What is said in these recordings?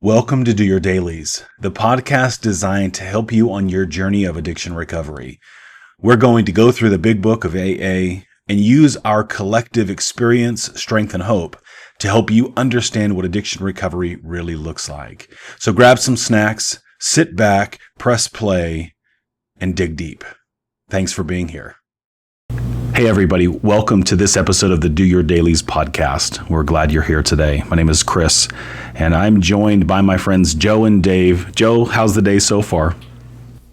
Welcome to Do Your Dailies, the podcast designed to help you on your journey of addiction recovery. We're going to go through the big book of AA and use our collective experience, strength, and hope to help you understand what addiction recovery really looks like. So grab some snacks, sit back, press play, and dig deep. Thanks for being here. Hey everybody, welcome to this episode of the Do Your Dailies podcast. We're glad you're here today. My name is Chris, and I'm joined by my friends Joe and Dave. Joe, how's the day so far?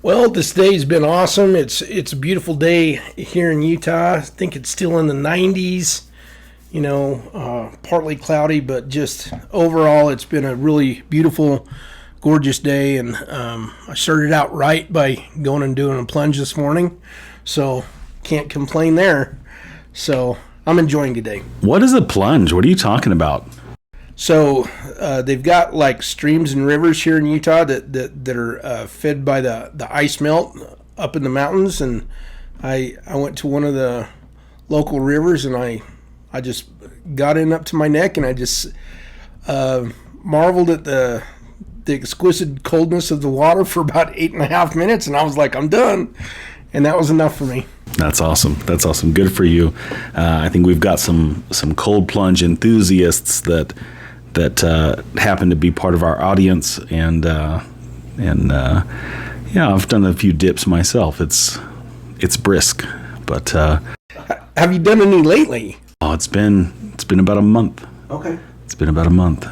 Well, this day's been awesome. It's a beautiful day here in Utah. I think it's still in the 90s, partly cloudy, but just overall it's been a really beautiful, gorgeous day. And I started out right by going and doing a plunge this morning, so can't complain there. So I'm enjoying today. What is a plunge? What are you talking about? So they've got like streams and rivers here in Utah that are fed by the ice melt up in the mountains, and I went to one of the local rivers and I just got in up to my neck, and I just marveled at the exquisite coldness of the water for about 8.5 minutes, and I was like, I'm done. And that was enough for me. That's awesome. That's awesome. Good for you. I think we've got some cold plunge enthusiasts that happen to be part of our audience, and I've done a few dips myself. It's brisk, but have you done any lately? Oh, it's been about a month. Okay. It's been about a month.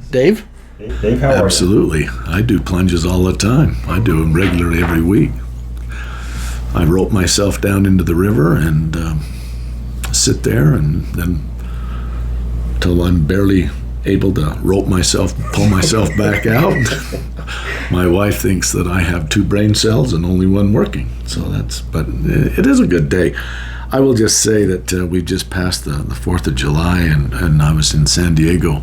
Dave, how are you? Absolutely. I do plunges all the time. I do them regularly every week. I rope myself down into the river and sit there, and then until I'm barely able to pull myself back out. My wife thinks that I have 2 brain cells and only one working. But it is a good day. I will just say that we just passed the 4th of July, and I was in San Diego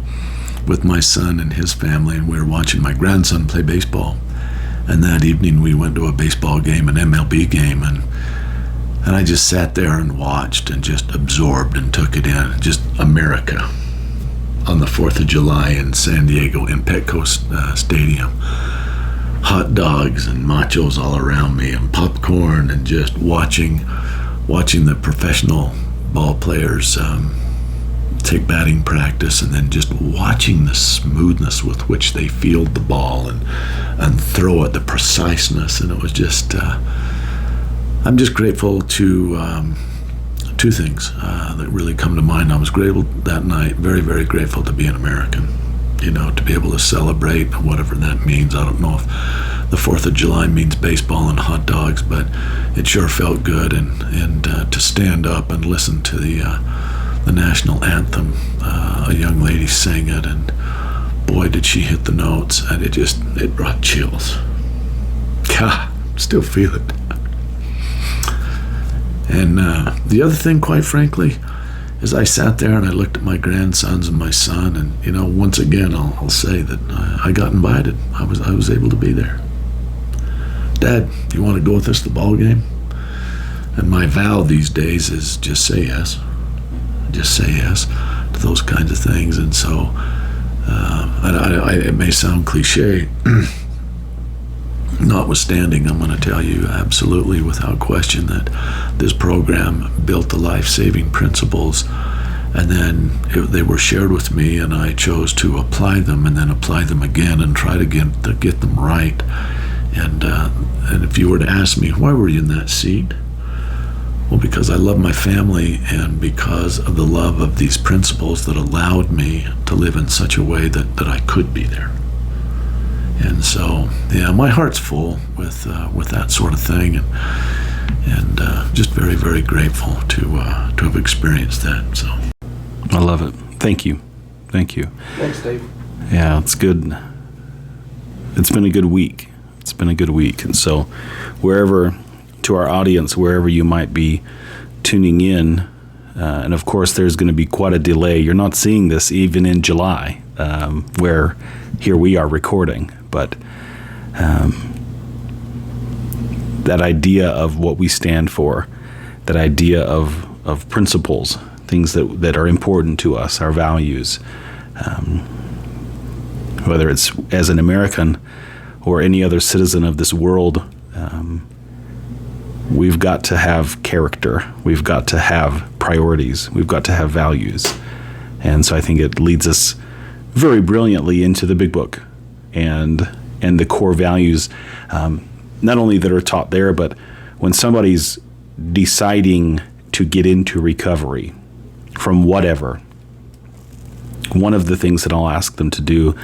with my son and his family, and we were watching my grandson play baseball. And that evening we went to a baseball game, an MLB game, and I just sat there and watched and just absorbed and took it in. Just America on the 4th of July in San Diego in Petco Stadium. Hot dogs and machos all around me and popcorn, and just watching the professional ball players take batting practice, and then just watching the smoothness with which they field the ball and throw it, the preciseness. And it was just I'm just grateful to 2 things that really come to mind. I was grateful that night, very, very grateful to be an American, to be able to celebrate whatever that means. I don't know if the 4th of July means baseball and hot dogs, but it sure felt good, and to stand up and listen to the national anthem. A young lady sang it, and boy, did she hit the notes, and it brought chills. God, still feel it. And the other thing, quite frankly, is I sat there and I looked at my grandsons and my son, and once again I'll say that I got invited. I was able to be there. Dad, you want to go with us to the ball game? And my vow these days is just say yes. Just say yes to those kinds of things. And so it may sound cliche, notwithstanding, I'm going to tell you absolutely without question that this program built the life-saving principles, and then they were shared with me, and I chose to apply them, and then apply them again and try to get them right. And if you were to ask me, why were you in that seat? Well, because I love my family, and because of the love of these principles that allowed me to live in such a way that I could be there. And so, yeah, my heart's full with that sort of thing, and just very, very grateful to have experienced that. So, I love it. Thank you. Thanks, Dave. Yeah, it's good. It's been a good week. And so, to our audience, wherever you might be tuning in, and of course there's going to be quite a delay. You're not seeing this even in July, where here we are recording, but that idea of what we stand for, that idea of principles, things that are important to us, our values, whether it's as an American or any other citizen of this world. We've got to have character. We've got to have priorities. We've got to have values. And so I think it leads us very brilliantly into the big book and the core values, not only that are taught there, but when somebody's deciding to get into recovery from whatever, one of the things that I'll ask them to do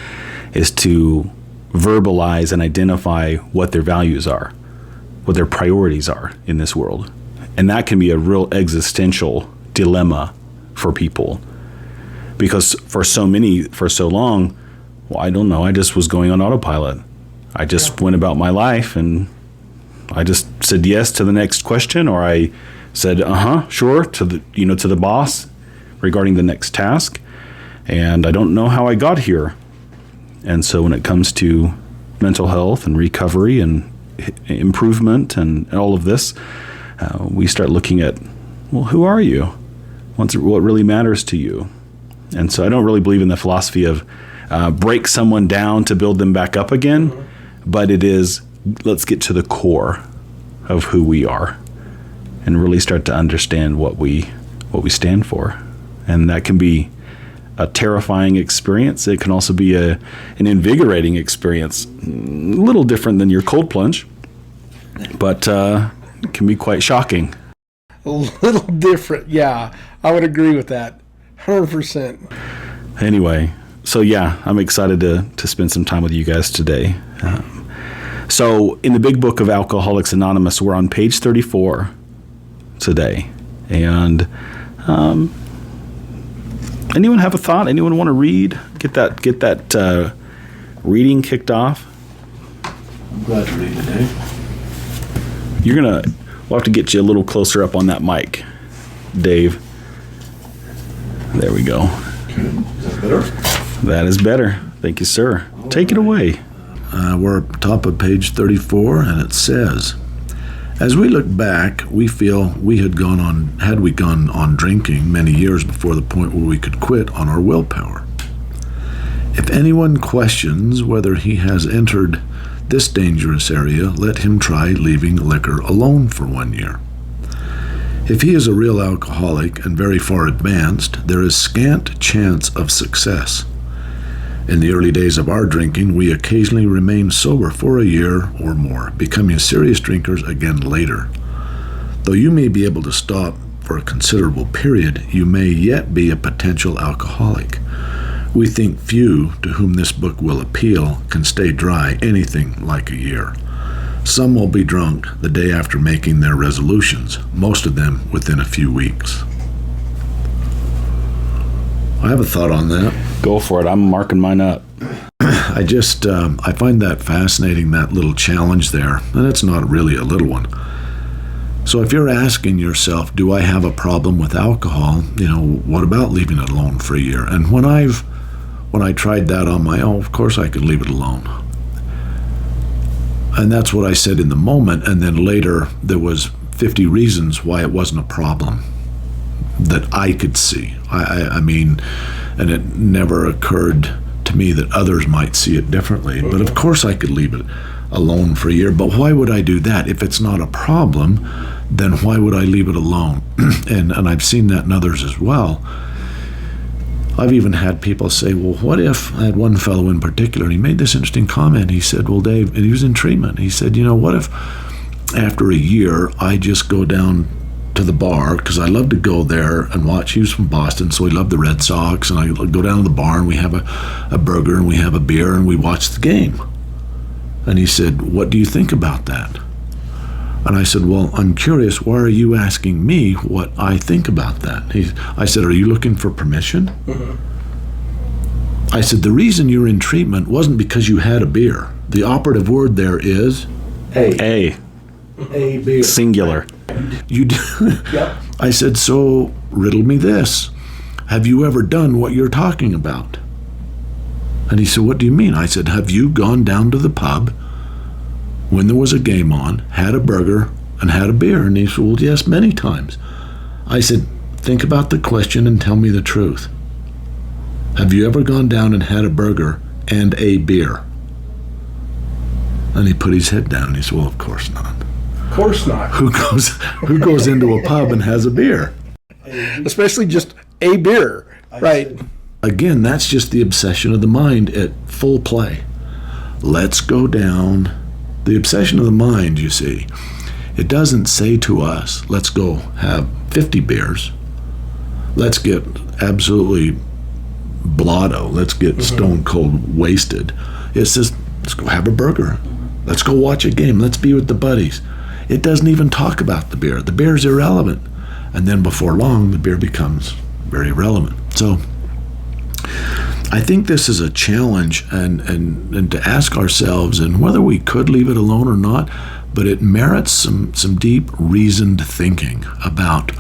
is to verbalize and identify what their values are, what their priorities are in this world. And that can be a real existential dilemma for people, because for so long, well, I don't know, I just was going on autopilot. I just went about my life and I just said yes to the next question, or I said sure to the boss regarding the next task, and I don't know how I got here. And so when it comes to mental health and recovery and improvement and all of this, we start looking at, well, who are you? What really matters to you? And so I don't really believe in the philosophy of break someone down to build them back up again, but it is, let's get to the core of who we are and really start to understand what we stand for. And that can be a terrifying experience. It can also be an invigorating experience, a little different than your cold plunge, but it can be quite shocking. A little different, yeah. I would agree with that, 100%. Anyway, so yeah, I'm excited to spend some time with you guys today. So in the big book of Alcoholics Anonymous, we're on page 34 today. And anyone have a thought? Anyone want to read? Get that reading kicked off? I'm glad to read today. We'll have to get you a little closer up on that mic, Dave. There we go. Okay. Is that better? That is better. Thank you, sir. Take it away. We're at the top of page 34, and it says, as we look back, we feel had we gone on drinking many years before the point where we could quit on our willpower. If anyone questions whether he has entered this dangerous area, let him try leaving liquor alone for 1 year. If he is a real alcoholic and very far advanced, there is scant chance of success. In the early days of our drinking, we occasionally remained sober for a year or more, becoming serious drinkers again later. Though you may be able to stop for a considerable period, you may yet be a potential alcoholic. We think few to whom this book will appeal can stay dry anything like a year. Some will be drunk the day after making their resolutions, most of them within a few weeks. I have a thought on that. Go for it. I'm marking mine up. I find that fascinating, that little challenge there, and it's not really a little one. So if you're asking yourself, do I have a problem with alcohol? What about leaving it alone for a year? And when I tried that on my own, of course I could leave it alone. And that's what I said in the moment, and then later there was 50 reasons why it wasn't a problem that I could see. I mean, and it never occurred to me that others might see it differently. But of course I could leave it alone for a year. But why would I do that? If it's not a problem, then why would I leave it alone? and I've seen that in others as well. I've even had people say, well, what if, I had one fellow in particular, and he made this interesting comment. He said, well, Dave, and he was in treatment. He said, what if after a year I just go down to the bar, because I love to go there and watch. He was from Boston, so he loved the Red Sox, and I go down to the bar and we have a burger and we have a beer and we watch the game. And he said, what do you think about that? And I said, well, I'm curious, why are you asking me what I think about that? I said, are you looking for permission? Mm-hmm. I said, the reason you're in treatment wasn't because you had a beer. The operative word there is A beer. Singular. You do. Yep. I said, so riddle me this. Have you ever done what you're talking about? And he said, what do you mean? I said, have you gone down to the pub when there was a game on, had a burger, and had a beer? And he said, well, yes, many times. I said, think about the question and tell me the truth. Have you ever gone down and had a burger and a beer. And he put his head down and he said, well, of course not. Of course not. Who goes into a pub and has a beer? Especially just a beer, right? Again, that's just the obsession of the mind at full play. Let's go down. The obsession of the mind, you see, it doesn't say to us, let's go have 50 beers. Let's get absolutely blotto. Let's get stone cold wasted. It says, let's go have a burger. Let's go watch a game. Let's be with the buddies. It doesn't even talk about the beer. The beer's irrelevant. And then before long, the beer becomes very relevant. So I think this is a challenge and to ask ourselves, and whether we could leave it alone or not, but it merits some deep reasoned thinking about,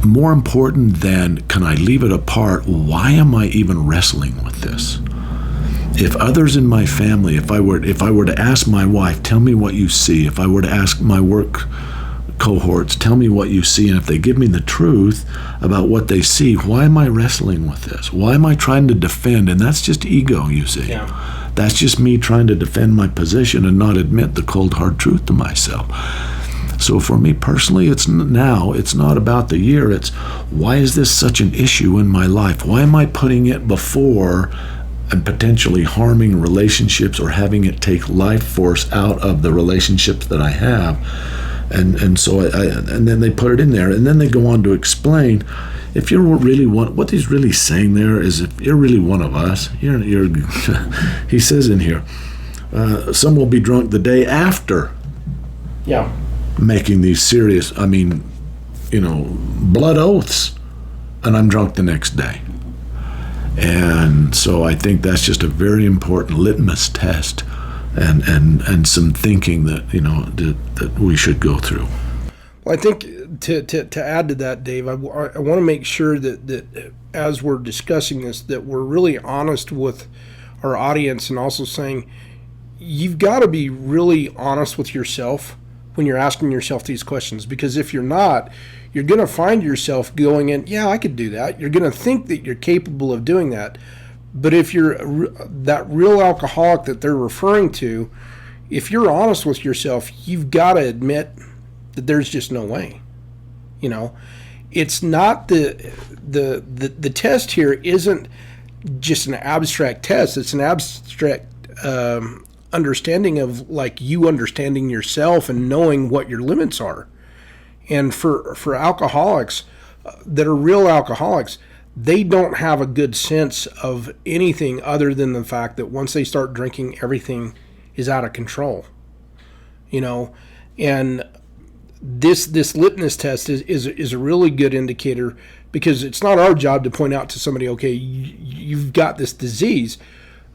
more important than can I leave it apart, why am I even wrestling with this? If others in my family, if I were to ask my wife, tell me what you see, if I were to ask my work cohorts, tell me what you see, and if they give me the truth about what they see, why am I wrestling with this? Why am I trying to defend? And that's just ego, you see. Yeah. That's just me trying to defend my position and not admit the cold hard truth to myself. So for me personally, it's not about the year. It's, why is this such an issue in my life? Why am I putting it before and potentially harming relationships or having it take life force out of the relationships that I have? And so and then they put it in there, and then they go on to explain, if you're really what he's really saying there is, if you're really one of us, you're he says in here, some will be drunk the day after. Yeah. Making these serious, blood oaths, and I'm drunk the next day. And so I think that's just a very important litmus test and some thinking that, that we should go through. Well, I think to add to that, Dave, I want to make sure that as we're discussing this, that we're really honest with our audience, and also saying you've got to be really honest with yourself when you're asking yourself these questions, because if you're not, you're going to find yourself going in, yeah, I could do that. You're going to think that you're capable of doing that. But if you're that real alcoholic that they're referring to, if you're honest with yourself, you've got to admit that there's just no way. It's not the test here isn't just an abstract test. It's an abstract understanding of, like, you understanding yourself and knowing what your limits are. And for alcoholics that are real alcoholics, they don't have a good sense of anything other than the fact that once they start drinking, everything is out of control. And this litmus test is a really good indicator, because it's not our job to point out to somebody, okay, you've got this disease.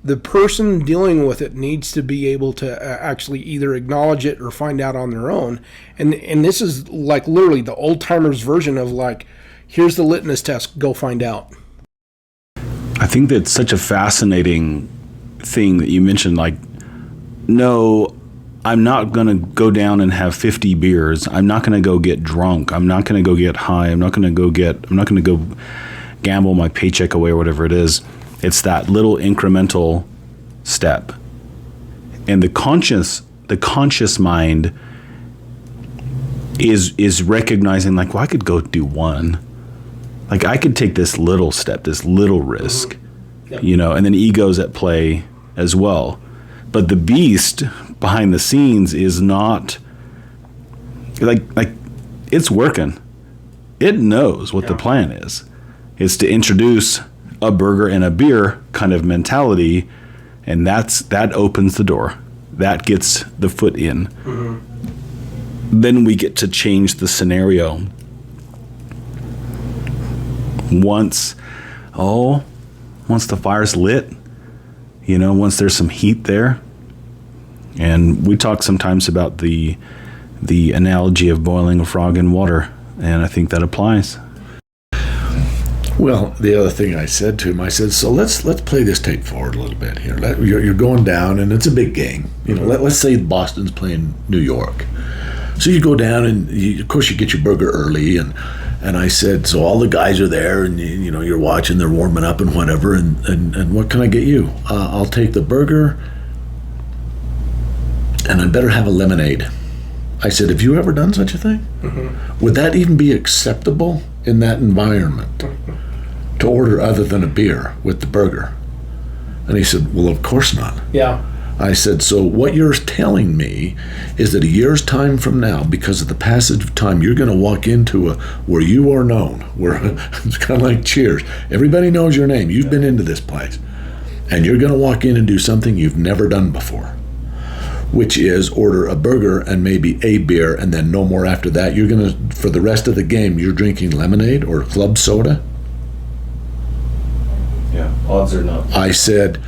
The person dealing with it needs to be able to actually either acknowledge it or find out on their own. And this is like literally the old timers version of, like, here's the litmus test, go find out. I think that's such a fascinating thing that you mentioned, like, no, I'm not going to go down and have 50 beers. I'm not going to go get drunk. I'm not going to go get high. I'm not going to go gamble my paycheck away or whatever it is. It's that little incremental step. And the conscious mind is recognizing, like, well, I could go do one. Like, I could take this little step, this little risk, and then ego's at play as well. But the beast behind the scenes is not like it's working. It knows what the plan is. It's to introduce a burger and a beer kind of mentality, and that opens the door. That gets the foot in. Mm-hmm. Then we get to change the scenario. Once the fire's lit, once there's some heat there. And we talk sometimes about the analogy of boiling a frog in water, and I think that applies. Well, the other thing I said to him, I said, so let's play this tape forward a little bit here. You're going down, and it's a big game. Let's say Boston's playing New York. So you go down, and of course you get your burger early, and And I said, so all the guys are there, and you're watching, they're warming up and whatever, and what can I get you? I'll take the burger, and I better have a lemonade. I said, have you ever done such a thing? Mm-hmm. Would that even be acceptable in that environment to order other than a beer with the burger? And he said, well, of course not. Yeah. I said, so what you're telling me is that a year's time from now, because of the passage of time, you're going to walk into where you are known, where it's kind of like Cheers. Everybody knows your name. You've been into this place. And you're going to walk in and do something you've never done before, which is order a burger and maybe a beer, and then no more after that. You're going to, for the rest of the game, you're drinking lemonade or club soda. Yeah, odds are not. I said,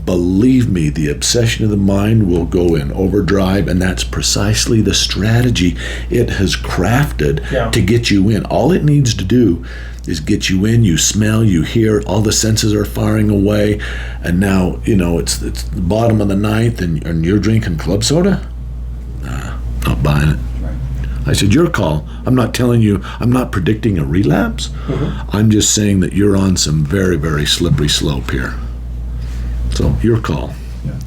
believe me, the obsession of the mind will go in overdrive, and that's precisely the strategy it has crafted to get you in. All it needs to do is get you in. You smell, you hear, all the senses are firing away, and now it's the bottom of the ninth, and you're drinking club soda? Not buying it. I said, your call. I'm not telling you, I'm not predicting a relapse. Mm-hmm. I'm just saying that you're on some very, very slippery slope here. So, your call. Yeah.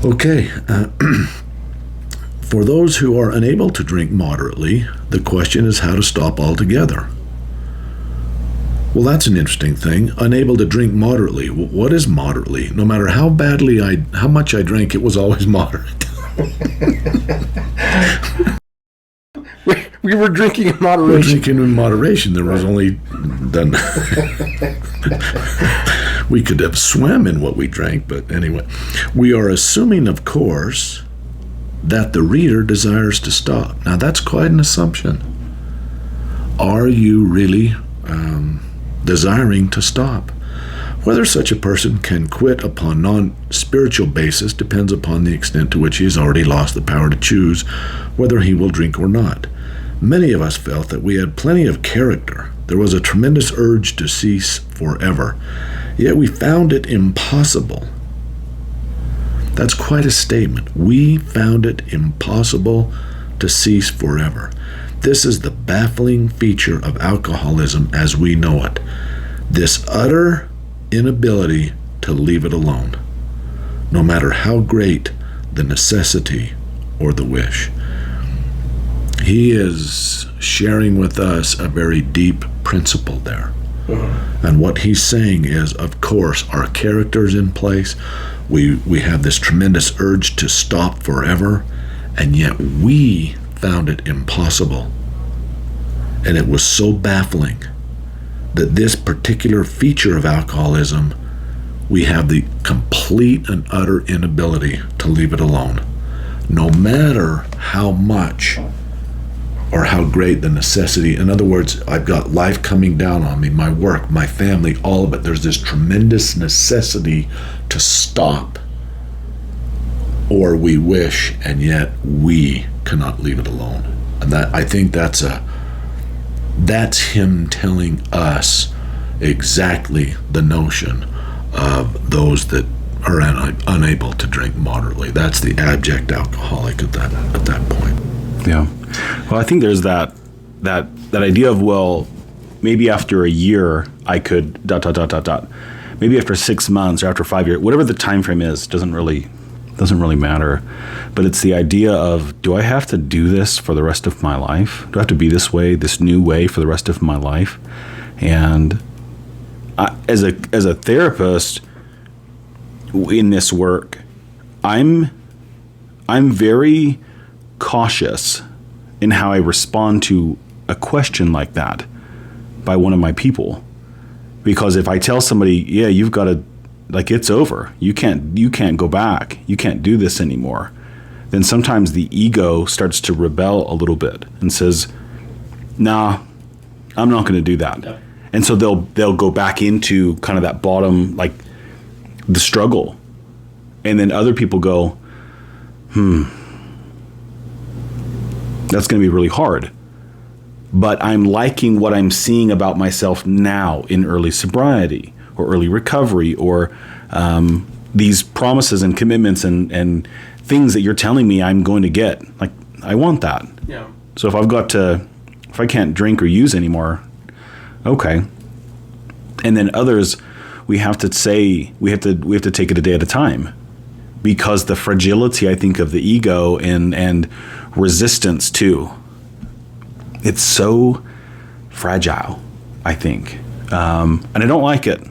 Okay. For those who are unable to drink moderately, the question is how to stop altogether. Well, that's an interesting thing. Unable to drink moderately. What is moderately? No matter how much I drank, it was always moderate. We were drinking in moderation. We were drinking in moderation. There was only done. We could have swam in what we drank, but anyway. We are assuming, of course, that the reader desires to stop. Now, that's quite an assumption. Are you really desiring to stop? Whether such a person can quit upon non-spiritual basis depends upon the extent to which he has already lost the power to choose whether he will drink or not. Many of us felt that we had plenty of character. There was a tremendous urge to cease forever. Yet we found it impossible. That's quite a statement. We found it impossible to cease forever. This is the baffling feature of alcoholism as we know it. This utter inability to leave it alone, no matter how great the necessity or the wish. He is sharing with us a very deep principle there. Mm-hmm. And what he's saying is, of course, our character's in place. We have this tremendous urge to stop forever, and yet we found it impossible. And it was so baffling that this particular feature of alcoholism, we have the complete and utter inability to leave it alone, no matter how much or how great the necessity. In other words, I've got life coming down on me, my work, my family, all of it. There's this tremendous necessity to stop, or we wish, and yet we cannot leave it alone. And that, I think that's him telling us exactly the notion of those that are unable to drink moderately. That's the abject alcoholic at that point. Yeah. Well, I think there's that idea of, well, maybe after a year I could ... Maybe after 6 months or after 5 years, whatever the time frame is, doesn't really matter. But it's the idea of, do I have to do this for the rest of my life? Do I have to be this way, this new way for the rest of my life? And as a therapist in this work, I'm very cautious in how I respond to a question like that by one of my people. Because if I tell somebody, yeah, you've got to, like, it's over. You can't go back. You can't do this anymore. Then sometimes the ego starts to rebel a little bit and says, nah, I'm not going to do that. Yeah. And so they'll go back into kind of that bottom, like the struggle. And then other people go, that's going to be really hard. But I'm liking what I'm seeing about myself now in early sobriety or early recovery, or these promises and commitments and things that you're telling me I'm going to get. Like, I want that. Yeah. So if I've got to If I can't drink or use anymore, okay. And then others, we have to take it a day at a time, because the fragility, I think, of the ego and resistance too. It's so fragile, I think, and I don't like it.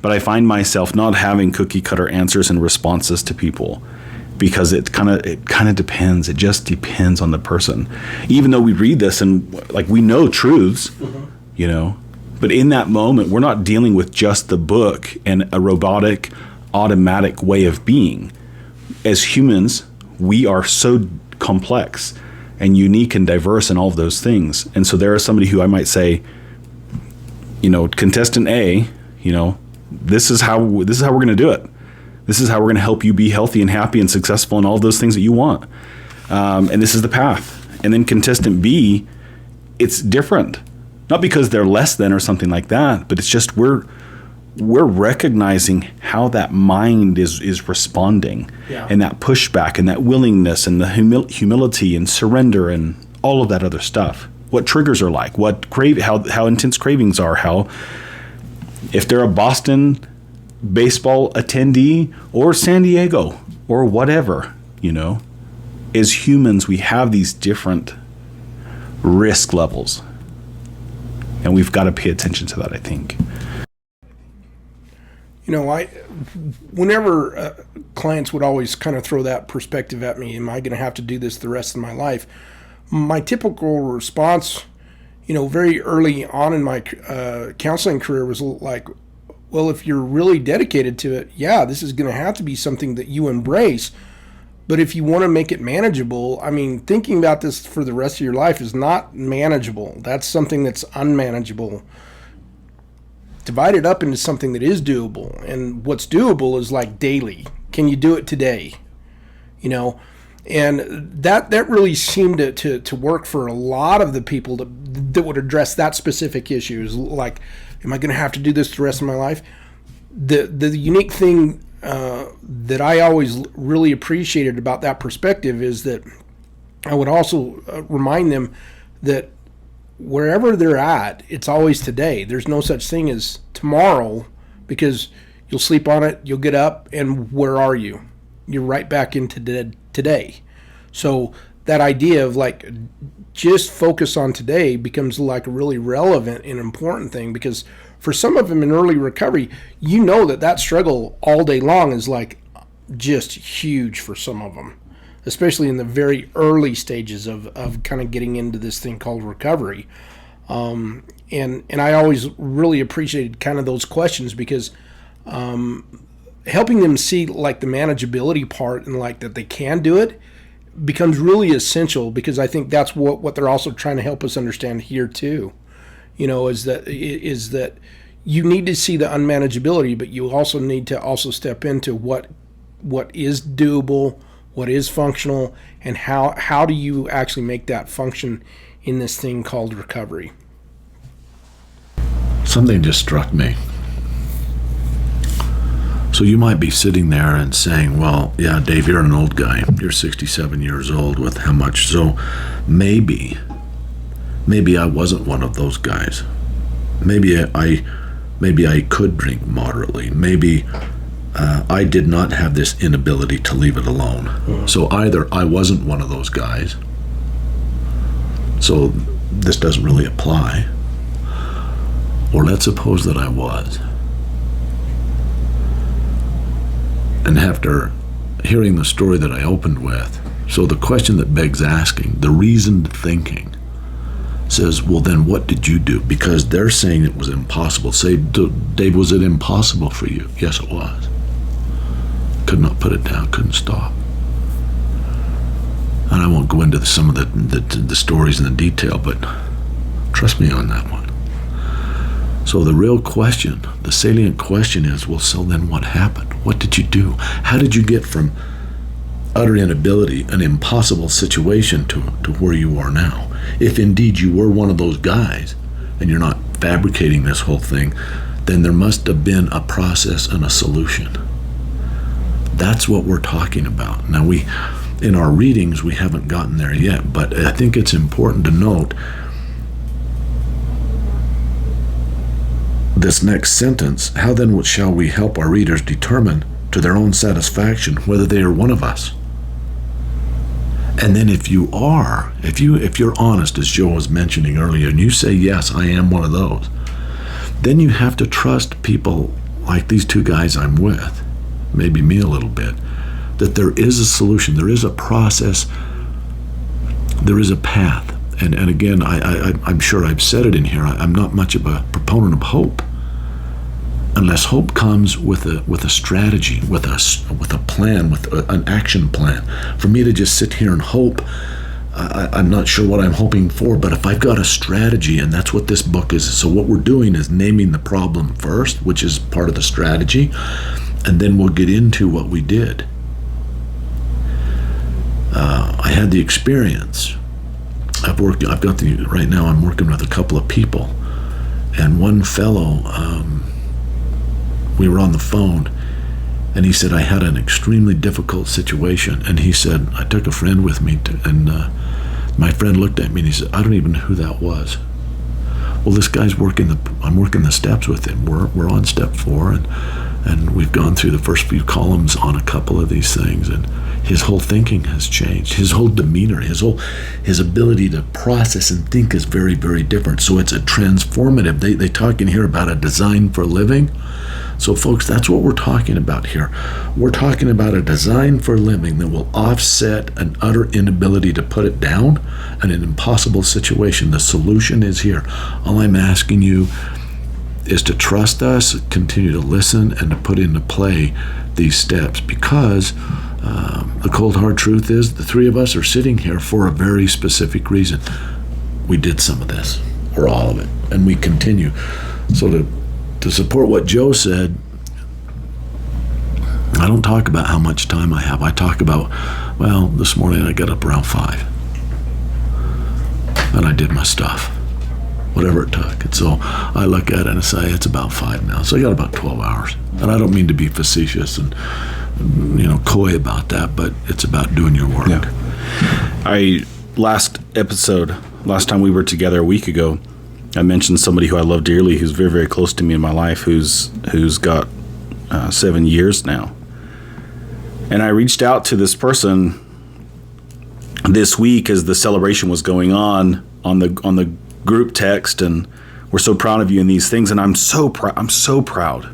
But I find myself not having cookie cutter answers and responses to people, because it kind of depends. It just depends on the person. Even though we read this and like we know truths, you know, but in that moment we're not dealing with just the book and a robotic, automatic way of being. As humans, we are so complex and unique and diverse in all of those things. And so there is somebody who I might say, you know, contestant A, you know, this is how we're going to do it. This is how we're going to help you be healthy and happy and successful and all of those things that you want. And this is the path. And then contestant B, it's different. Not because they're less than or something like that, but it's just we're recognizing how that mind is responding, and that pushback and that willingness and the humility and surrender and all of that other stuff. What triggers are like, how intense cravings are, how if they're a Boston baseball attendee or San Diego or whatever, you know, as humans, we have these different risk levels, and we've got to pay attention to that, I think. You know, whenever clients would always kind of throw that perspective at me, am I going to have to do this the rest of my life? My typical response, you know, very early on in my counseling career was like, well, if you're really dedicated to it, yeah, this is going to have to be something that you embrace. But if you want to make it manageable, I mean, thinking about this for the rest of your life is not manageable. That's something that's unmanageable. Divide it up into something that is doable. And what's doable is like daily. Can you do it today? You know, and that really seemed to work for a lot of the people that would address that specific issues. Like, am I going to have to do this the rest of my life? The unique thing that I always really appreciated about that perspective is that I would also remind them that wherever they're at, it's always today. There's no such thing as tomorrow, because you'll sleep on it, you'll get up, and where are you? You're right back into today. So that idea of like just focus on today becomes like a really relevant and important thing, because for some of them in early recovery, you know that struggle all day long is like just huge for some of them, especially in the very early stages of kind of getting into this thing called recovery. And I always really appreciated kind of those questions, because helping them see like the manageability part and like that they can do it becomes really essential, because I think that's what they're also trying to help us understand here too. You know, is that you need to see the unmanageability, but you also need to also step into what is doable, what is functional, and how do you actually make that function in this thing called recovery. Something just struck me. So you might be sitting there and saying, well, yeah, Dave, you're an old guy. You're 67 years old with how much? So maybe I wasn't one of those guys. Maybe I could drink moderately. Maybe I did not have this inability to leave it alone. Mm-hmm. So either I wasn't one of those guys, so this doesn't really apply, or let's suppose that I was. And after hearing the story that I opened with, so the question that begs asking, the reasoned thinking, says, well, then what did you do? Because they're saying it was impossible. Say, Dave, was it impossible for you? Yes, it was. Could not put it down, couldn't stop. And I won't go into some of the stories and the detail, but trust me on that one. So the real question, the salient question is, well, so then what happened? What did you do? How did you get from utter inability, an impossible situation, to where you are now? If indeed you were one of those guys and you're not fabricating this whole thing, then there must have been a process and a solution. That's what we're talking about. Now, in our readings, we haven't gotten there yet, but I think it's important to note this next sentence, how then shall we help our readers determine to their own satisfaction whether they are one of us? And then if you're honest, as Joe was mentioning earlier, and you say, yes, I am one of those, then you have to trust people like these two guys I'm with, maybe me a little bit, that there is a solution, there is a process, there is a path. And again, I'm sure I've said it in here, I'm not much of a proponent of hope, unless hope comes with a strategy, with a plan, with an action plan. For me to just sit here and hope, I'm not sure what I'm hoping for, but if I've got a strategy, and that's what this book is. So what we're doing is naming the problem first, which is part of the strategy, and then we'll get into what we did. I had the experience. Right now I'm working with a couple of people, and one fellow, we were on the phone, and he said, I had an extremely difficult situation, and he said, I took a friend with me, and my friend looked at me and he said, I don't even know who that was. Well, this guy's I'm working the steps with him. We're on step 4, and we've gone through the first few columns on a couple of these things, and his whole thinking has changed. His whole demeanor, his ability to process and think is very, very different. So it's a transformative. They talk in here about a design for living. So folks, that's what we're talking about here. We're talking about a design for living that will offset an utter inability to put it down and an impossible situation. The solution is here. All I'm asking you is to trust us, continue to listen, and to put into play these steps, because the cold hard truth is the three of us are sitting here for a very specific reason. We did some of this, or all of it, and we continue. So to support what Joe said, I don't talk about how much time I have. I talk about, well, this morning I got up around 5 and I did my stuff, whatever it took. And so I look at it and say, it's about 5 now. So I got about 12 hours. And I don't mean to be facetious and coy about that, but it's about doing your work. Yeah. Last time we were together a week ago, I mentioned somebody who I love dearly, who's very, very close to me in my life, who's got 7 years now. And I reached out to this person this week as the celebration was going on the group text, and we're so proud of you in these things, and I'm so proud.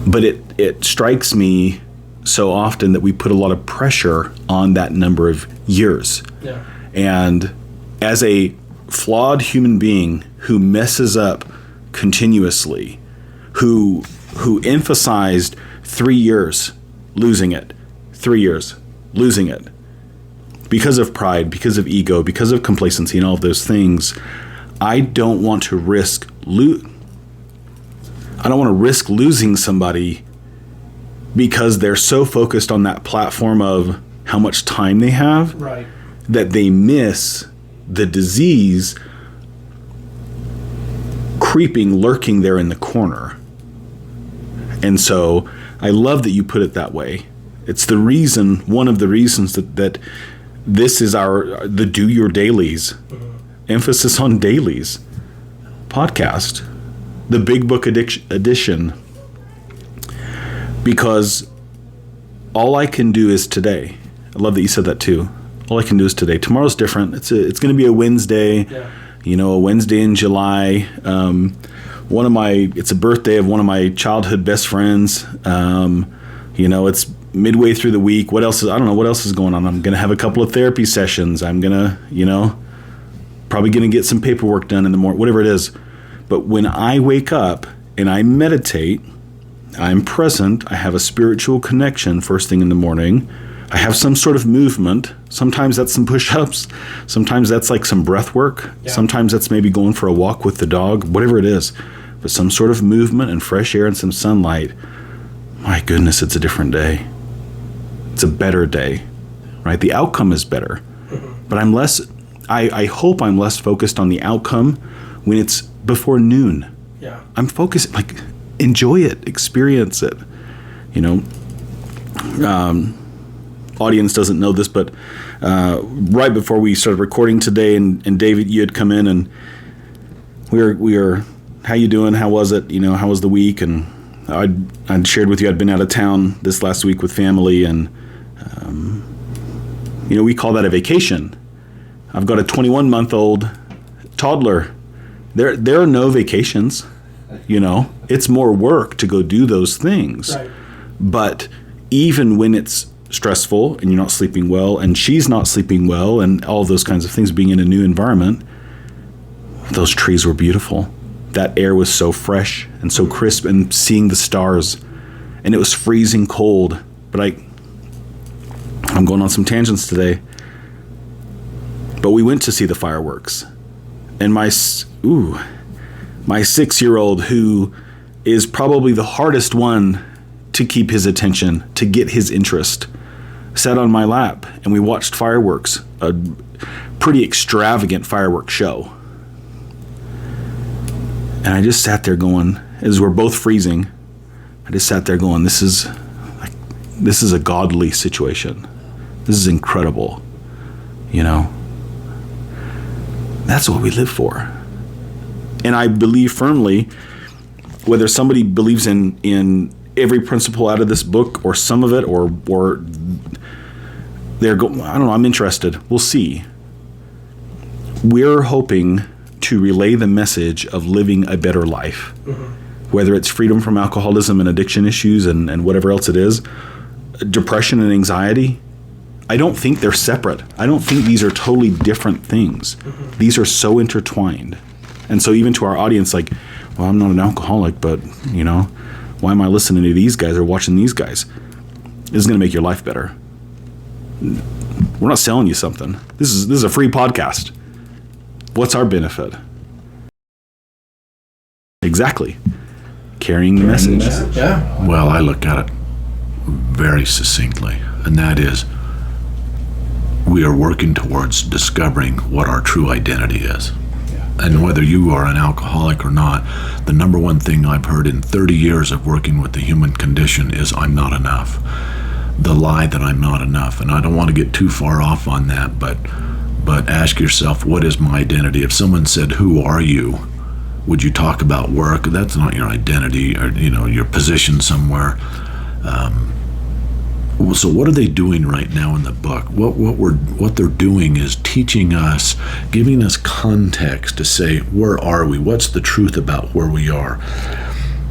But it strikes me so often that we put a lot of pressure on that number of years. Yeah. And as a flawed human being who messes up continuously, who emphasized 3 years losing it, 3 years losing it, because of pride, because of ego, because of complacency and all of those things, I don't want to risk losing somebody because they're so focused on that platform of how much time they have, right, that they miss the disease lurking there in the corner. And so I love that you put it that way. It's one of the reasons that this is the Do Your Dailies, emphasis on dailies podcast, the Big Book edition, because all I can do is today. I love that you said that too. All I can do is today. Tomorrow's different. It's going to be a Wednesday, a Wednesday in July. It's a birthday of one of my childhood best friends. It's midway through the week. I don't know what else is going on. I'm going to have a couple of therapy sessions. I'm going to, probably going to get some paperwork done in the morning, whatever it is. But when I wake up and I meditate, I'm present. I have a spiritual connection first thing in the morning. I have some sort of movement. Sometimes that's some push-ups. Sometimes that's like some breath work. Yeah. Sometimes that's maybe going for a walk with the dog, whatever it is. But some sort of movement and fresh air and some sunlight. My goodness, it's a different day. It's a better day, right? The outcome is better. But I hope I'm less focused on the outcome when it's before noon. Yeah. I'm focused, enjoy it, experience it. Audience doesn't know this, but right before we started recording today, and David, you had come in, and we are how you doing? How was it? How was the week? And I'd shared with you I'd been out of town this last week with family, and we call that a vacation. I've got a 21-month-old toddler. There are no vacations. It's more work to go do those things. Right. But even when it's stressful and you're not sleeping well and she's not sleeping well and all those kinds of things, being in a new environment, those trees were beautiful. That air was so fresh and so crisp, and seeing the stars, and it was freezing cold. But I'm going on some tangents today. But we went to see the fireworks, and my 6-year-old, who is probably the hardest one to keep his attention, to get his interest, sat on my lap, and we watched fireworks, a pretty extravagant fireworks show. And I just sat there going, as we're both freezing, I just sat there going, this is a godly situation. This is incredible. That's what we live for. And I believe firmly, whether somebody believes in every principle out of this book or some of it, or I don't know, I'm interested. We'll see. We're hoping to relay the message of living a better life, whether it's freedom from alcoholism and addiction issues and whatever else it is, depression and anxiety. I don't think they're separate. I don't think these are totally different things. These are so intertwined. And so even to our audience, like, well, I'm not an alcoholic, but, why am I listening to these guys or watching these guys? This is going to make your life better. We're not selling you something. This is a free podcast. What's our benefit? Exactly. Carrying the message. Yeah. Well, I look at it very succinctly, and that is, we are working towards discovering what our true identity is. And whether you are an alcoholic or not, the number one thing I've heard in 30 years of working with the human condition is I'm not enough. The lie that I'm not enough. And I don't want to get too far off on that, but ask yourself, what is my identity? If someone said, who are you? Would you talk about work? That's not your identity, or your position somewhere. So what are they doing right now in the book? What they're doing is teaching us, giving us context to say, where are we? What's the truth about where we are?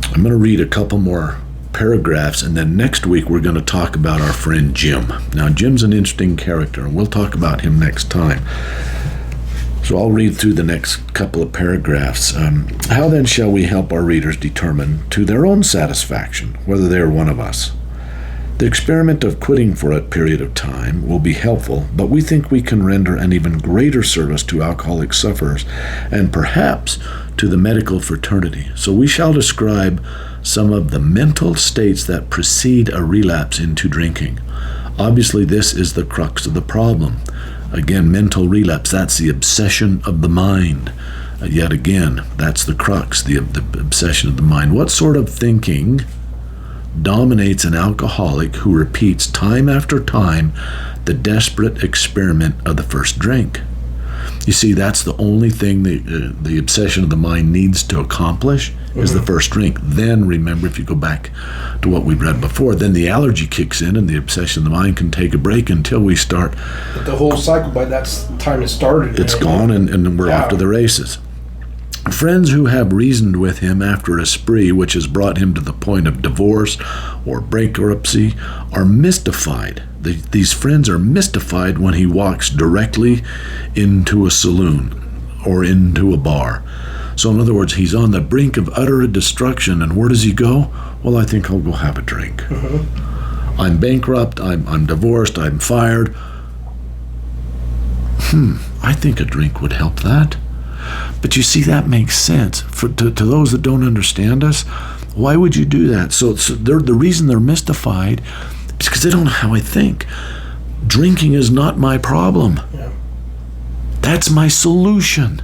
I'm going to read a couple more paragraphs, and then next week we're going to talk about our friend Jim. Now, Jim's an interesting character, and we'll talk about him next time. So I'll read through the next couple of paragraphs. How then shall we help our readers determine to their own satisfaction whether they are one of us? The experiment of quitting for a period of time will be helpful, but we think we can render an even greater service to alcoholic sufferers and perhaps to the medical fraternity. So we shall describe some of the mental states that precede a relapse into drinking. Obviously, this is the crux of the problem. Again, mental relapse, that's the obsession of the mind. Yet again, that's the crux, the obsession of the mind. What sort of thinking dominates an alcoholic who repeats time after time the desperate experiment of the first drink? You see, that's the only thing the obsession of the mind needs to accomplish is the first drink. Then, remember, if you go back to what we read before, then the allergy kicks in and the obsession of the mind can take a break until we start. But the whole cycle, by that time it started. It's gone, and we're off to the races. Friends who have reasoned with him after a spree which has brought him to the point of divorce or bankruptcy are mystified. These friends are mystified when he walks directly into a saloon or into a bar. So in other words, he's on the brink of utter destruction, and where does he go? Well, I think I'll go have a drink. I'm bankrupt, I'm divorced, I'm fired. I think a drink would help that. But you see, that makes sense. To those that don't understand us, why would you do that? So the reason they're mystified is because they don't know how I think. Drinking is not my problem. Yeah. That's my solution.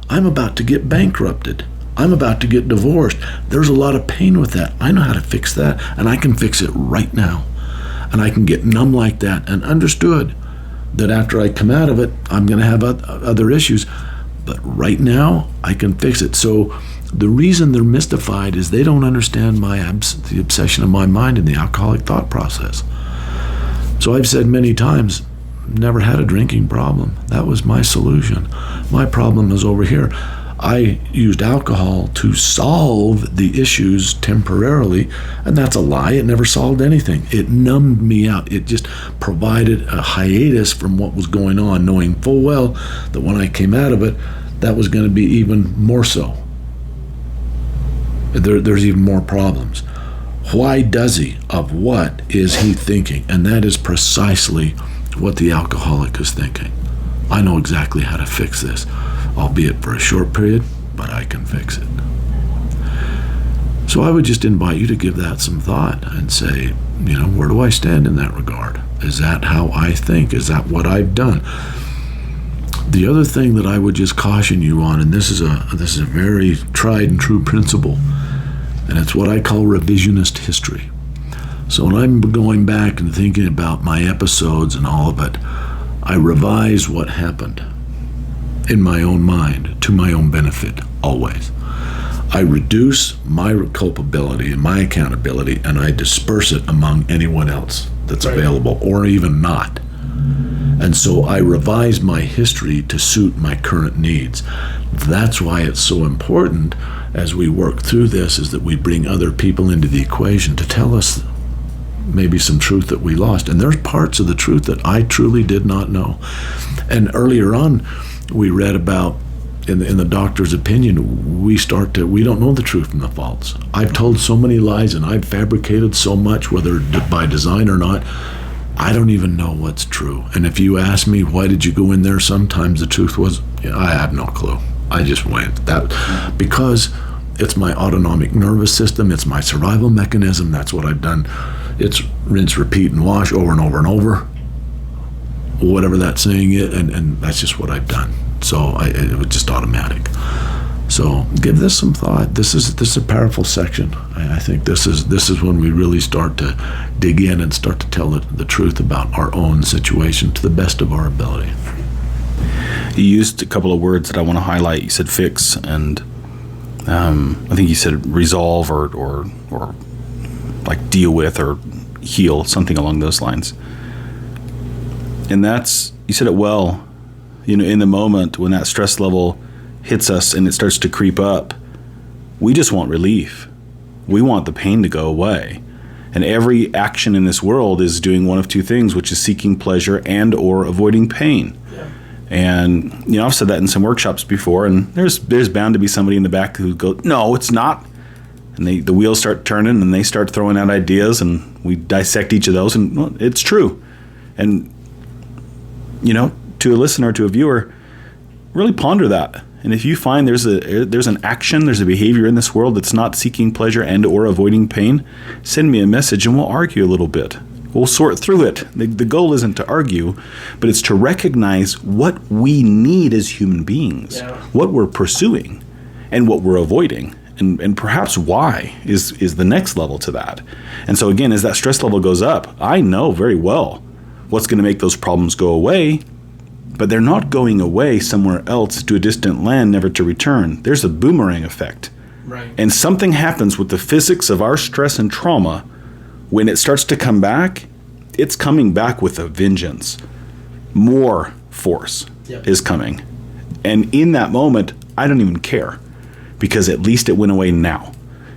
I'm about to get bankrupted. I'm about to get divorced. There's a lot of pain with that. I know how to fix that, and I can fix it right now. And I can get numb like that and understood that after I come out of it, I'm going to have other issues. But right now, I can fix it. So The reason they're mystified is they don't understand the obsession of my mind and the alcoholic thought process. So I've said many times, never had a drinking problem. That was my solution. My problem is over here. I used alcohol to solve the issues temporarily, and that's a lie. It never solved anything. It numbed me out. It just provided a hiatus from what was going on, knowing full well that when I came out of it, that was going to be even more so. There's even more problems. Why does he? Of what is he thinking? And that is precisely what the alcoholic is thinking. I know exactly how to fix this, albeit for a short period, but I can fix it. So I would just invite you to give that some thought and say, where do I stand in that regard? Is that how I think? Is that what I've done? The other thing that I would just caution you on, and this is a very tried and true principle, and it's what I call revisionist history. So when I'm going back and thinking about my episodes and all of it, I revise what happened in my own mind to my own benefit, always. I reduce my culpability and my accountability, and I disperse it among anyone else that's available, or even not. And so I revise my history to suit my current needs. That's why it's so important as we work through this, is that we bring other people into the equation to tell us maybe some truth that we lost. And there's parts of the truth that I truly did not know. And earlier on, we read about, in the doctor's opinion, we don't know the truth from the false. I've told so many lies and I've fabricated so much, whether by design or not, I don't even know what's true. And if you ask me, why did you go in there? Sometimes the truth was, I have no clue. I just went. Because it's my autonomic nervous system, it's my survival mechanism, that's what I've done. It's rinse, repeat, and wash over and over and over, whatever that saying is, and that's just what I've done. So it was just automatic. So give this some thought. This is a powerful section. I think this is when we really start to dig in and start to tell the truth about our own situation to the best of our ability. You used a couple of words that I want to highlight. You said fix, and I think you said resolve or like deal with or heal, something along those lines. And you said it well. In the moment when that stress level hits us and it starts to creep up, we just want relief. We want the pain to go away. And every action in this world is doing one of two things, which is seeking pleasure and or avoiding pain. Yeah. And I've said that in some workshops before, and there's bound to be somebody in the back who goes, no, it's not. And the wheels start turning and they start throwing out ideas, and we dissect each of those, and well, it's true. And to a listener, to a viewer, really ponder that. And if you find there's an action, there's a behavior in this world that's not seeking pleasure and or avoiding pain, send me a message and we'll argue a little bit. We'll sort through it. The goal isn't to argue, but it's to recognize what we need as human beings, what we're pursuing and what we're avoiding. And perhaps why is the next level to that. And so again, as that stress level goes up, I know very well what's going to make those problems go away, but they're not going away somewhere else to a distant land, never to return. There's a boomerang effect. Right. And something happens with the physics of our stress and trauma. When it starts to come back, it's coming back with a vengeance. More force is coming. And in that moment, I don't even care, because at least it went away now.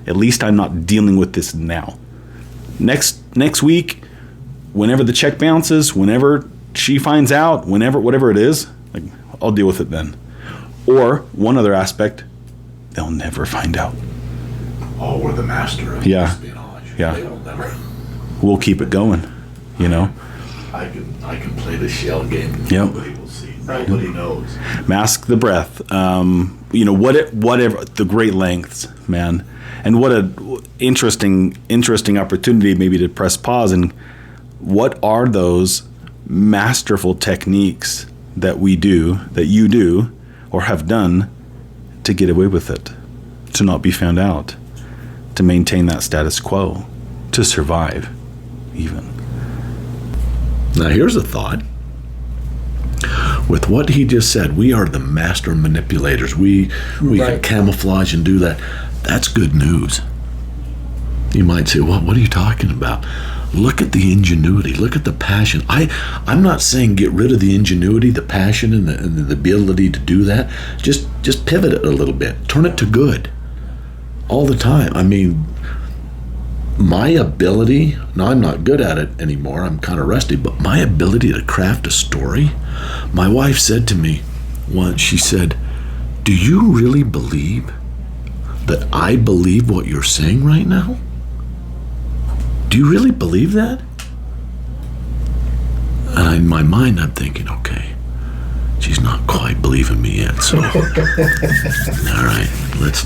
At least I'm not dealing with this now. Next week, whenever the check bounces, whenever she finds out, whatever it is, I'll deal with it then. Or one other aspect, they'll never find out. Oh, we're the master of espionage. Yeah. They will never. We'll keep it going, I can play the shell game. Yep. Nobody will see. Nobody knows. Mask the breath. Whatever the great lengths, man. And what a interesting opportunity maybe to press pause, and what are those masterful techniques that you do or have done to get away with it, to not be found out, to maintain that status quo, to survive even. Now here's a thought. with what he just said, we are the master manipulators. We can camouflage and do that. That's good news. You might say, well, what are you talking about? Look at the ingenuity. Look at the passion. I'm not saying get rid of the ingenuity, the passion, and the ability to do that. Just pivot it a little bit. Turn it to good. All the time. I mean, my ability, now I'm not good at it anymore. I'm kind of rusty, but my ability to craft a story. My wife said to me once, she said, do you really believe that I believe what you're saying right now? Do you really believe that? And in my mind, I'm thinking, okay, she's not quite believing me yet. So, all right,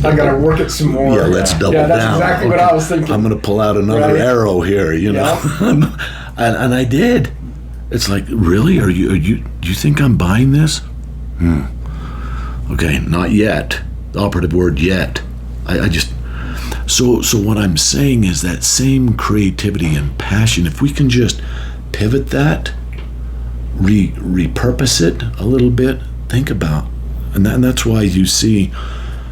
I got to work it some more. Yeah, let's double down. That's exactly what I was thinking. I'm going to pull out another arrow here, you know. and I did. It's like, really? Do you think I'm buying this? Okay, not yet. The operative word, yet. I just. So what I'm saying is that same creativity and passion, if we can just pivot that, repurpose it a little bit, think about, and that's why you see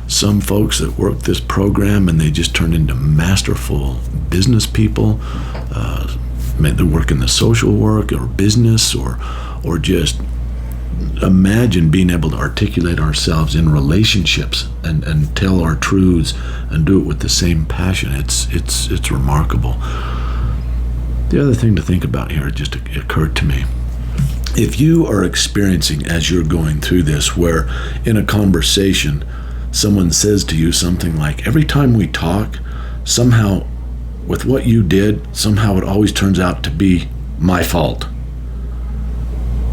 some folks that work this program and they just turn into masterful business people. They work in the social work or business or just imagine being able to articulate ourselves in relationships and tell our truths and do it with the same passion. It's remarkable. The other thing to think about here just occurred to me. If you are experiencing as you're going through this where in a conversation someone says to you something like, every time we talk, somehow with what you did, somehow it always turns out to be my fault.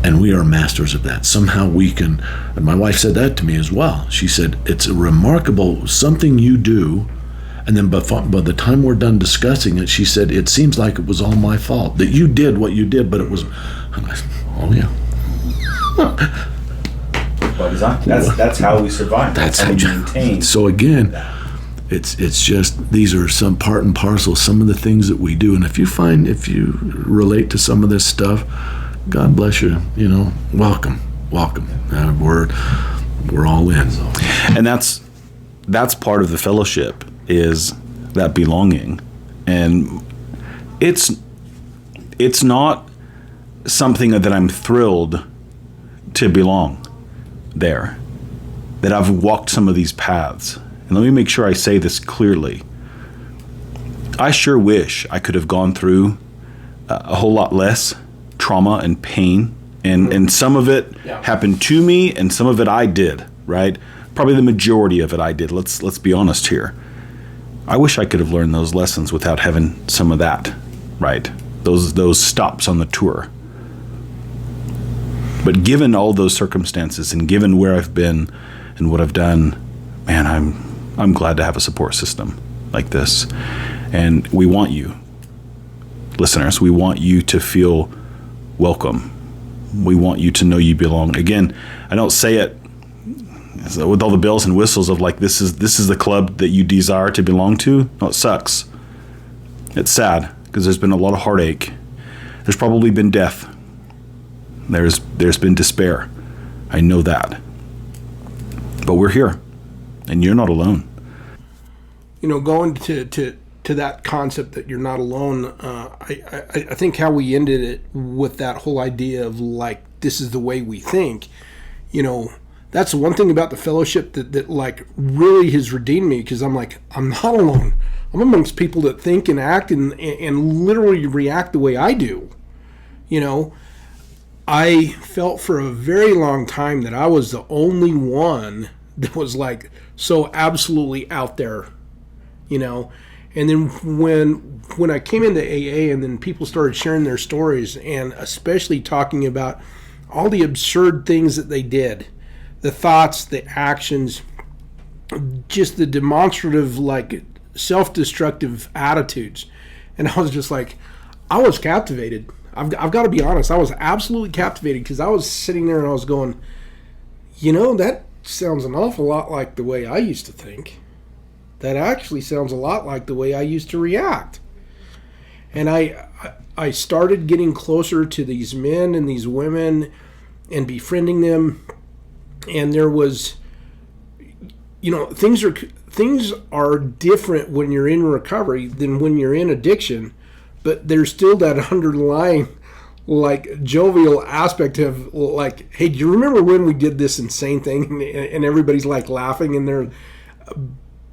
And we are masters of that. Somehow we can, and my wife said that to me as well. She said, it's a remarkable something you do, and then by the time we're done discussing it, she said, it seems like it was all my fault, that you did what you did, but it was, and I said, oh yeah. That's how we survive. That's how we maintain. So again, it's just, these are some part and parcel, some of the things that we do, and if you relate to some of this stuff, God bless you. You know, welcome. We're all in. And that's part of the fellowship, is that belonging, and it's not something that I'm thrilled to belong there. That I've walked some of these paths, and let me make sure I say this clearly. I sure wish I could have gone through a whole lot less trauma and pain, and some of it happened to me and some of it I did, right? Probably the majority of it I did. Let's be honest here. I wish I could have learned those lessons without having some of that, right? Those stops on the tour. But given all those circumstances and given where I've been and what I've done, man, I'm glad to have a support system like this. And we want you, listeners, we want you to feel welcome. We want you to know you belong. Again, I don't say it with all the bells and whistles of like, this is the club that you desire to belong to. No, it sucks. It's sad because there's been a lot of heartache. There's probably been death. There's been despair. I know that. But we're here, and you're not alone. You know, going to that concept that you're not alone, I think how we ended it with that whole idea of like, this is the way we think, you know, that's the one thing about the fellowship that like really has redeemed me, because I'm like, I'm not alone. I'm amongst people that think and act and literally react the way I do. You know, I felt for a very long time that I was the only one that was like so absolutely out there, you know. And then when I came into AA and then people started sharing their stories, and especially talking about all the absurd things that they did, the thoughts, the actions, just the demonstrative, like self-destructive attitudes. And I was just like, I was captivated. I've got to be honest. I was absolutely captivated, because I was sitting there and I was going, you know, that sounds an awful lot like the way I used to think. That actually sounds a lot like the way I used to react. And I started getting closer to these men and these women, and befriending them. And there was, things are different when you're in recovery than when you're in addiction, but there's still that underlying like jovial aspect of like, hey, do you remember when we did this insane thing? And everybody's like laughing and they're,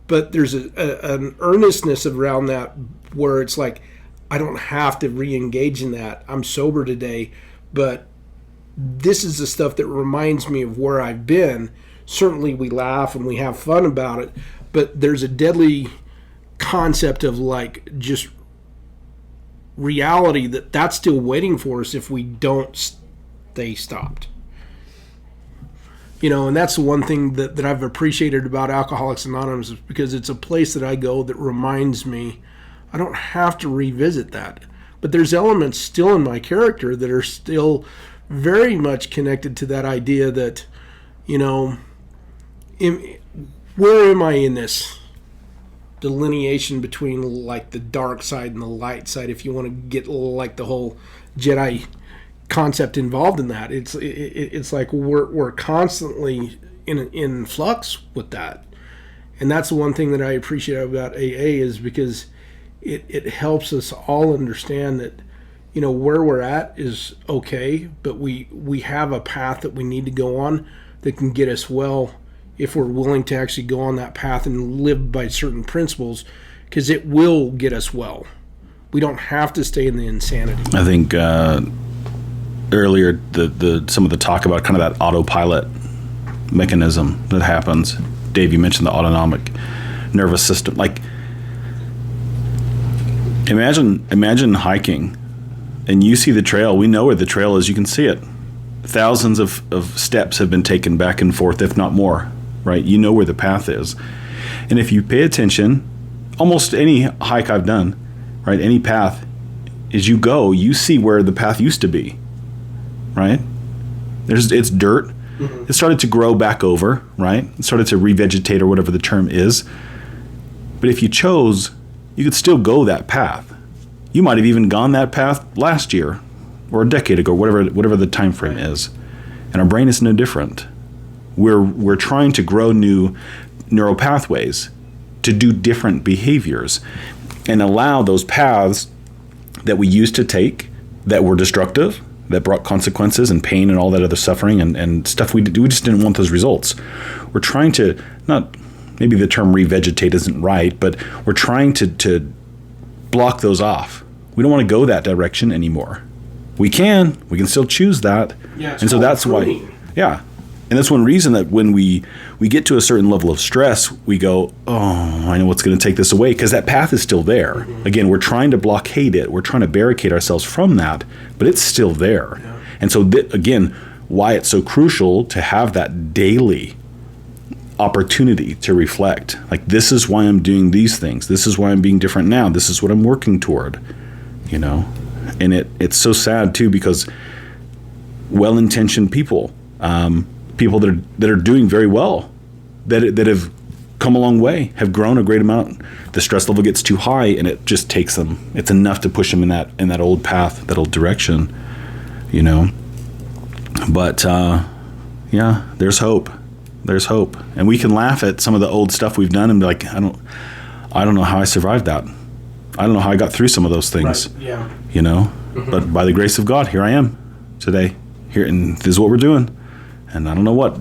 but there's an earnestness around that where it's like, I don't have to re-engage in that. I'm sober today, but this is the stuff that reminds me of where I've been. Certainly we laugh and we have fun about it, but there's a deadly concept of like just reality that's still waiting for us if we don't stay stopped. And that's the one thing that I've appreciated about Alcoholics Anonymous, is because it's a place that I go that reminds me I don't have to revisit that. But there's elements still in my character that are still very much connected to that idea that, where am I in this delineation between like the dark side and the light side, if you want to get like the whole Jedi concept involved in that. It's like we're constantly in flux with that. And that's the one thing that I appreciate about AA, is because it helps us all understand that, where we're at is okay, but we have a path that we need to go on that can get us well if we're willing to actually go on that path and live by certain principles, because it will get us well. We don't have to stay in the insanity. I think earlier some of the talk about kind of that autopilot mechanism that happens. Dave, you mentioned the autonomic nervous system. Like, imagine hiking and you see the trail. We know where the trail is. You can see it. Thousands of steps have been taken back and forth, if not more, right? You know where the path is. And if you pay attention, almost any hike I've done, right, any path, as you go, you see where the path used to be, right? It's dirt. Mm-hmm. It started to grow back over, right? It started to revegetate, or whatever the term is. But if you chose, you could still go that path. You might have even gone that path last year or a decade ago, whatever the time frame is. And our brain is no different. We're trying to grow new neural pathways to do different behaviors and allow those paths that we used to take that were destructive, that brought consequences and pain and all that other suffering and stuff we just didn't want those results. We're trying to, not, maybe the term revegetate isn't right, but we're trying to block those off. We don't want to go that direction anymore. We can still choose that. Yeah, and so that's why, yeah. And that's one reason that when we get to a certain level of stress, we go, oh, I know what's going to take this away, because that path is still there. Mm-hmm. Again, we're trying to blockade it. We're trying to barricade ourselves from that, but it's still there. Yeah. And so, again, why it's so crucial to have that daily opportunity to reflect. Like, this is why I'm doing these things. This is why I'm being different now. This is what I'm working toward, And it's so sad, too, because well-intentioned people, people that are doing very well, that have come a long way, have grown a great amount. The stress level gets too high, and it just takes them. It's enough to push them in that old path, that old direction, But yeah, there's hope. There's hope, and we can laugh at some of the old stuff we've done and be like, I don't know how I survived that. I don't know how I got through some of those things. Right. Yeah. Mm-hmm. But by the grace of God, here I am today. Here, and this is what we're doing. And I don't know what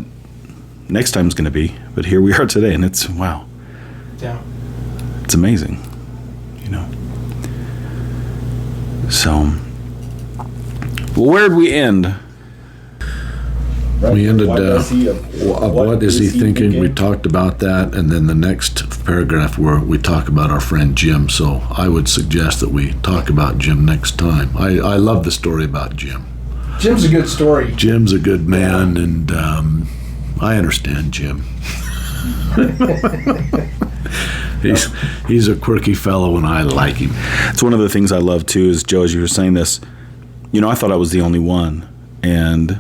next time's going to be, but here we are today, and it's, wow. Yeah. It's amazing, So, well, where'd we end? We ended, what is he thinking? We talked about that, and then the next paragraph where we talk about our friend Jim. So I would suggest that we talk about Jim next time. I love the story about Jim. Jim's a good story. Jim's a good man, and I understand Jim. He's a quirky fellow, and I like him. It's one of the things I love, too, is, Joe, as you were saying this, I thought I was the only one, and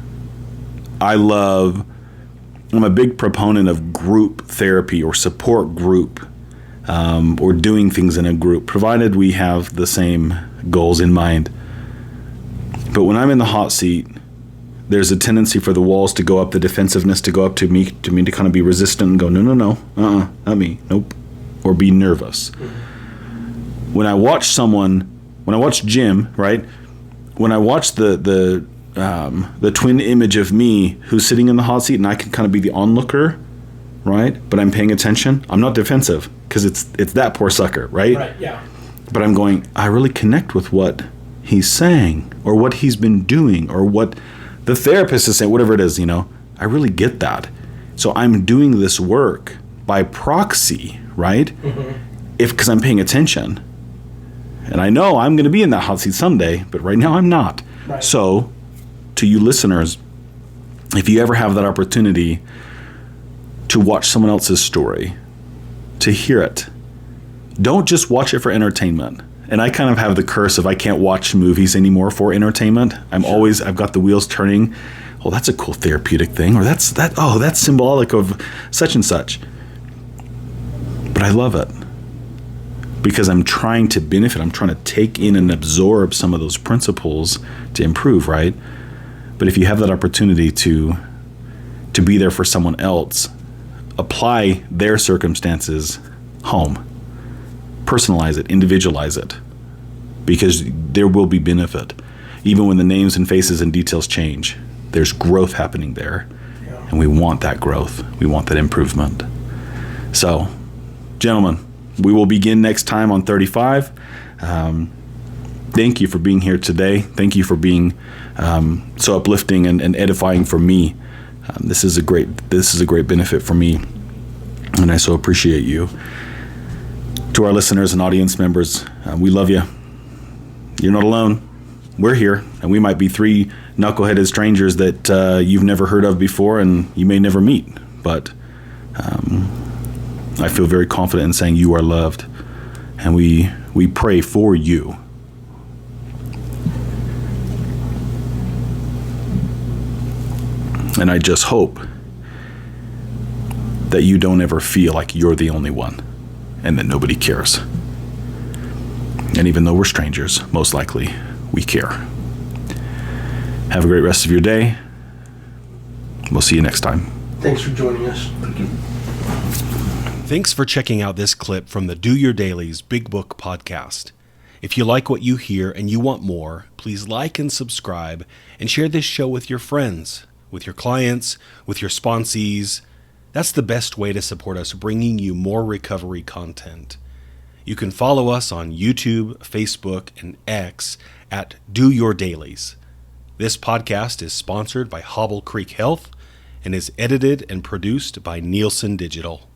I'm a big proponent of group therapy or support group, or doing things in a group, provided we have the same goals in mind. But when I'm in the hot seat, there's a tendency for the walls to go up, the defensiveness to go up, to me to kind of be resistant and go, no, not me, nope, or be nervous. When I watch Jim, right? When I watch the twin image of me who's sitting in the hot seat, and I can kind of be the onlooker, right? But I'm paying attention. I'm not defensive because it's that poor sucker, right? Right. Yeah. But I'm going, I really connect with what he's saying, or what he's been doing, or what the therapist is saying, whatever it is, I really get that. So I'm doing this work by proxy, right? Mm-hmm. Because I'm paying attention. And I know I'm going to be in that hot seat someday, but right now I'm not. Right. So, to you listeners, if you ever have that opportunity to watch someone else's story, to hear it, don't just watch it for entertainment. And I kind of have the curse of I can't watch movies anymore for entertainment. I've got the wheels turning. Oh, that's a cool therapeutic thing. Or that's symbolic of such and such. But I love it because I'm trying to benefit. I'm trying to take in and absorb some of those principles to improve, right? But if you have that opportunity to be there for someone else, apply their circumstances home. Personalize it, individualize it, because there will be benefit. Even when the names and faces and details change, there's growth happening there. Yeah. And we want that growth. We want that improvement. So, gentlemen, we will begin next time on 35. Thank you for being here today. Thank you for being so uplifting and edifying for me. This is a great benefit for me, and I so appreciate you. To our listeners and audience members, we love you. You're not alone. We're here, and we might be three knuckleheaded strangers that you've never heard of before and you may never meet, but I feel very confident in saying you are loved, and we pray for you. And I just hope that you don't ever feel like you're the only one and that nobody cares. And even though we're strangers, most likely we care. Have a great rest of your day. We'll see you next time. Thanks for joining us. Thank you. Thanks for checking out this clip from the Do Your Dailies Big Book podcast. If you like what you hear and you want more, please like and subscribe and share this show with your friends, with your clients, with your sponsees. That's the best way to support us bringing you more recovery content. You can follow us on YouTube, Facebook, and X at Do Your Dailies. This podcast is sponsored by Hobble Creek Health and is edited and produced by Nielsen Digital.